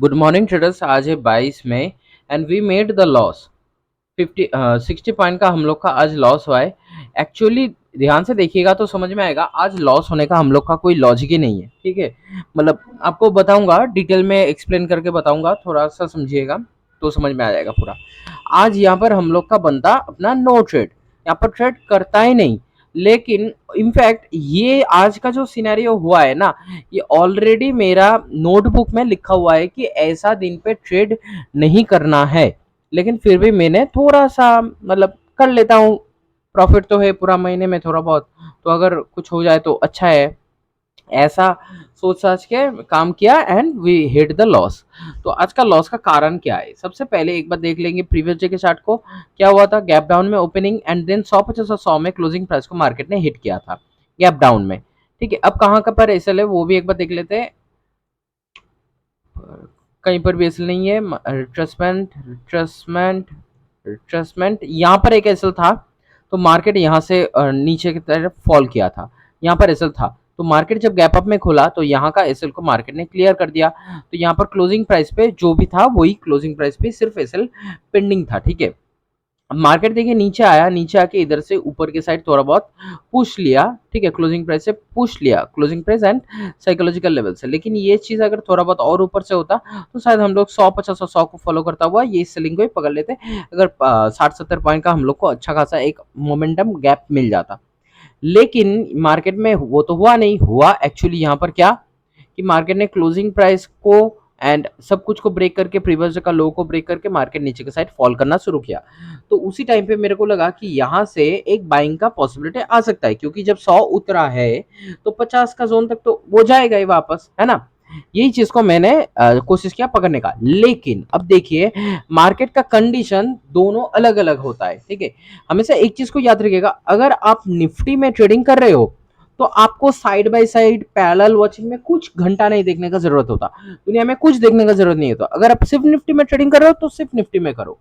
Good morning traders. आज है 22 मई and we made the loss 60 point का हम लोग का आज लॉस हुआ है। एक्चुअली ध्यान से देखिएगा तो समझ में आएगा आज लॉस होने का हम लोग का कोई लॉजिक ही नहीं है। ठीक है, मतलब आपको बताऊंगा, डिटेल में एक्सप्लेन करके बताऊंगा, थोड़ा सा समझिएगा तो समझ में आ जाएगा पूरा। आज यहाँ पर हम लोग का बंदा अपना नो ट्रेड, यहाँ पर ट्रेड करता ही नहीं, लेकिन इनफैक्ट ये आज का जो सिनेरियो हुआ है ना, ये ऑलरेडी मेरा नोटबुक में लिखा हुआ है कि ऐसा दिन पे ट्रेड नहीं करना है, लेकिन फिर भी मैंने थोड़ा सा मतलब कर लेता हूँ। प्रॉफिट तो है पूरा महीने में थोड़ा बहुत, तो अगर कुछ हो जाए तो अच्छा है, ऐसा सोच साच के काम किया and we hit the loss. तो आज का लॉस का कारण क्या है, सबसे पहले एक बार देख लेंगे प्रीवियस डे के चार्ट को। क्या हुआ था, गैप डाउन में ओपनिंग एंड देन 100 में क्लोजिंग प्राइस को मार्केट ने हिट किया था गैप डाउन में। ठीक है, अब कहाँ का पर एसएल है वो भी एक बार देख लेते हैं। कहीं पर भी एसएल नहीं है। रिट्रेसमेंट रिट्रेसमेंट रिट्रेसमेंट यहाँ पर एक एसएल था, तो मार्केट यहाँ से नीचे की तरफ फॉल किया था, यहाँ पर एसएल था, तो मार्केट जब गैप अप में खुला तो यहाँ का एसएल को मार्केट ने क्लियर कर दिया। तो यहाँ पर क्लोजिंग प्राइस पे जो भी था वही क्लोजिंग प्राइस पे सिर्फ एसएल पेंडिंग था। ठीक है, मार्केट देखिए नीचे आया, नीचे आके इधर से ऊपर के साइड थोड़ा बहुत पुश लिया। ठीक है, क्लोजिंग प्राइस से पुश लिया, closing price and psychological level से। लेकिन ये चीज अगर थोड़ा बहुत और ऊपर से होता तो शायद हम लोग 100 को फॉलो करता हुआ ये सेलिंग को ही पकड़ लेते, अगर 60-70 पॉइंट का हम लोग को अच्छा खासा एक मोमेंटम गैप मिल जाता। लेकिन मार्केट में वो तो हुआ नहीं, हुआ एक्चुअली यहाँ पर क्या कि मार्केट ने क्लोजिंग प्राइस को एंड सब कुछ को ब्रेक करके, प्रीवियस का लो को ब्रेक करके मार्केट नीचे के साइड फॉल करना शुरू किया। तो उसी टाइम पे मेरे को लगा कि यहाँ से एक बाइंग का पॉसिबिलिटी आ सकता है, क्योंकि जब 100 उतरा है तो 50 का जोन तक तो वो जाएगा ही वापस, है ना। यही चीज को मैंने कोशिश किया पकड़ने का। लेकिन अब देखिए मार्केट का कंडीशन दोनों अलग अलग होता है। ठीक है, हमेशा एक चीज को याद रखिएगा, अगर आप निफ्टी में ट्रेडिंग कर रहे हो तो आपको side by side parallel watching में कुछ घंटा नहीं देखने का जरूरत होता, दुनिया में कुछ देखने का जरूरत नहीं होता। अगर आप सिर्फ निफ्टी में ट्रेडिंग कर रहे हो तो सिर्फ निफ्टी में करो,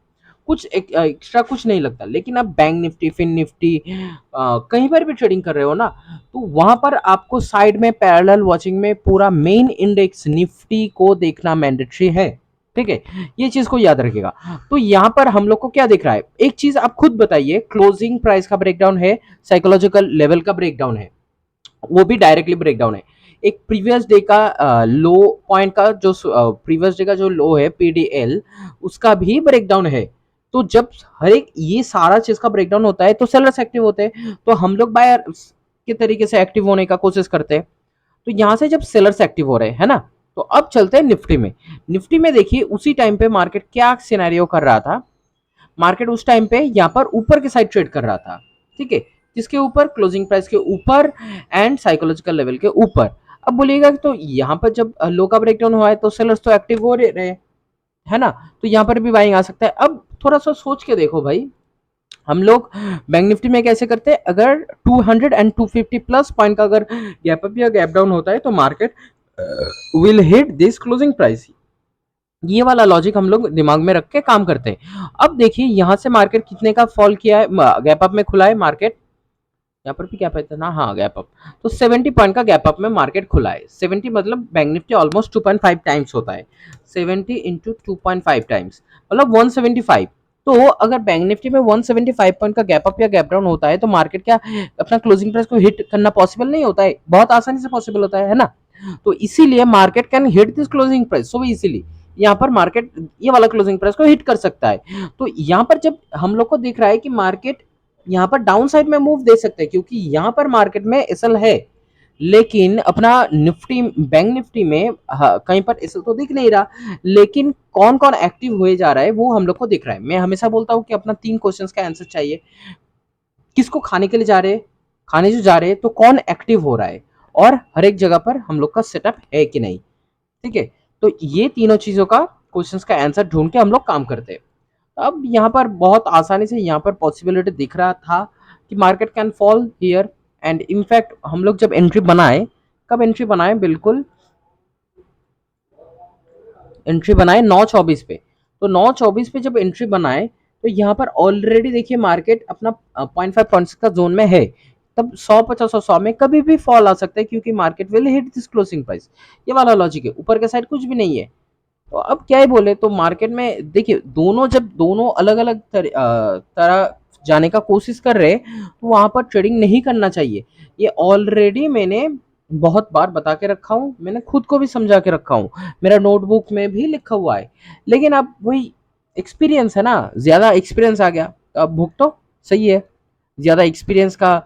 कुछ एक्स्ट्रा कुछ नहीं लगता। लेकिन आप बैंक निफ्टी, फिन निफ्टी, कहीं पर भी ट्रेडिंग कर रहे हो ना, तो वहां पर आपको साइड में पैरेलल वॉचिंग में पूरा मेन इंडेक्स निफ्टी को देखना मैंडेटरी है। ठीक है, ये चीज को याद रखिएगा। तो यहाँ पर हम लोग को क्या दिख रहा है, एक चीज आप खुद बताइए, क्लोजिंग प्राइस का ब्रेकडाउन है, साइकोलॉजिकल लेवल का ब्रेकडाउन है, वो भी डायरेक्टली ब्रेकडाउन है। एक प्रीवियस डे का लो पॉइंट का जो प्रीवियस डे का जो लो है पीडीएल, उसका भी ब्रेकडाउन है। तो जब हर एक ये सारा चीज का ब्रेकडाउन होता है तो सेलर्स एक्टिव होते हैं, तो हम लोग बायर के तरीके से एक्टिव होने का कोशिश करते हैं। तो यहां से जब सेलर्स एक्टिव हो रहे हैं, है ना, तो अब चलते हैं निफ्टी में। निफ्टी में देखिए उसी टाइम पे मार्केट क्या सिनेरियो कर रहा था। मार्केट उस टाइम पे यहाँ पर ऊपर के साइड ट्रेड कर रहा था। ठीक है, किसके ऊपर, क्लोजिंग प्राइस के ऊपर एंड साइकोलॉजिकल लेवल के ऊपर। अब बोलिएगा तो यहाँ पर जब लो का ब्रेकडाउन हुआ है तो सेलर्स तो एक्टिव हो रहे हैं, है ना, तो यहाँ पर भी बाइंग आ सकता है। अब थोड़ा सा सोच के देखो भाई, हम लोग बैंक निफ्टी में कैसे करते हैं, अगर 200 एंड 250 प्लस पॉइंट का अगर गैप अप या गैप डाउन होता है तो market will hit this closing price. ये वाला लॉजिक हम लोग दिमाग में रख के काम करते हैं। अब देखिए यहाँ से मार्केट कितने का फॉल किया है, गैप अप में खुला है मार्केट, यहाँ पर भी गैप है ना, हाँ गैप अप, तो 70 पॉइंट का गैप अप में मार्केट खुला है। 70 मतलब बैंक निफ्टी ऑलमोस्ट 2.5 टाइम्स होता है, 70 इंटू 2.5 टाइम्स मतलब 175। तो अगर बैंक निफ्टी में 175 पॉइंट का गैप अप या गैप डाउन होता है तो मार्केट क्या अपना क्लोजिंग प्राइस को हिट करना पॉसिबल नहीं होता है, बहुत आसानी से पॉसिबल होता है ना। तो इसीलिए market can hit this closing price, so इसीलिए यहाँ पर मार्केट ये वाला क्लोजिंग प्राइस को हिट कर सकता है। तो यहाँ पर जब हम लोग को दिख रहा है कि मार्केट यहाँ पर डाउन साइड में मूव दे सकते हैं, क्योंकि यहाँ पर मार्केट में एसएल है, लेकिन अपना निफ्टी बैंक निफ्टी में कहीं पर एसएल तो दिख नहीं रहा। लेकिन कौन कौन एक्टिव हुए जा रहा है वो हम लोग को दिख रहा है। मैं हमेशा बोलता हूँ कि अपना 3 क्वेश्चंस का आंसर चाहिए, किसको खाने के लिए जा रहे हैं, खाने जो जा रहे हैं तो कौन एक्टिव हो रहा है, और हर एक जगह पर हम लोग का सेटअप है कि नहीं। ठीक है, तो ये तीनों चीजों का क्वेश्चंस का आंसर ढूंढ के हम लोग काम करते हैं। अब यहाँ पर बहुत आसानी से यहाँ पर पॉसिबिलिटी दिख रहा था कि market can fall here, and in fact हम लोग जब एंट्री बनाए, कब एंट्री बनाए, बिल्कुल एंट्री बनाए 9:24 पे। तो 9:24 पे जब एंट्री बनाए तो यहाँ पर ऑलरेडी देखिए मार्केट अपना 0.5 पॉइंट्स का जोन में है। तब 100, 50 और 100 में कभी भी फॉल आ सकता है, क्योंकि market will hit this closing price. ये वाला लॉजिक है, ऊपर के साइड कुछ भी नहीं है। तो अब क्या ही बोले, तो मार्केट में देखिए दोनों जब दोनों अलग-अलग तरह जाने का कोशिश कर रहे हैं, तो वहाँ पर ट्रेडिंग नहीं करना चाहिए। ये ऑलरेडी मैंने बहुत बार बता के रखा हूँ, मैंने खुद को भी समझा के रखा हूँ, मेरा नोटबुक में भी लिखा हुआ है। लेकिन अब वही एक्सपीरियंस है ना, ज़्यादा एक्सपीरियंस आ गया, तो अब भुगतो, सही है। ज़्यादा एक्सपीरियंस का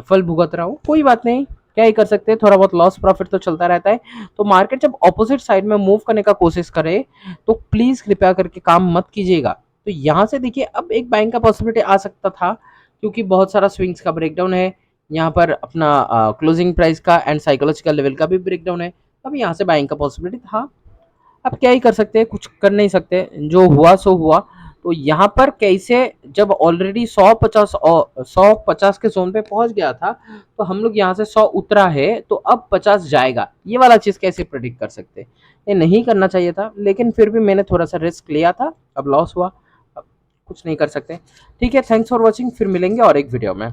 फल भुगत रहा हूँ, कोई बात नहीं, क्या ही कर सकते हैं, थोड़ा बहुत लॉस प्रॉफिट तो चलता रहता है। तो मार्केट जब ऑपोजिट साइड में मूव करने का कोशिश करे, तो प्लीज कृपया करके काम मत कीजिएगा। तो यहाँ से देखिए अब एक बाइंग का पॉसिबिलिटी आ सकता था, क्योंकि बहुत सारा स्विंग्स का ब्रेकडाउन है यहाँ पर, अपना क्लोजिंग प्राइस का एंड साइकोलॉजिकल लेवल का भी ब्रेकडाउन है। अब यहाँ से बाइंग का पॉसिबिलिटी था। अब क्या ही कर सकते हैं, कुछ कर नहीं सकते, जो हुआ सो हुआ। तो यहाँ पर कैसे, जब ऑलरेडी 150 के जोन पे पहुंच गया था, तो हम लोग यहाँ से 100 उतरा है, तो अब 50 जाएगा, ये वाला चीज कैसे प्रेडिक्ट कर सकते हैं? ये नहीं करना चाहिए था, लेकिन फिर भी मैंने थोड़ा सा रिस्क लिया था, अब लॉस हुआ, अब कुछ नहीं कर सकते। ठीक है, थैंक्स फॉर वॉचिंग, फिर मिलेंगे और एक वीडियो में।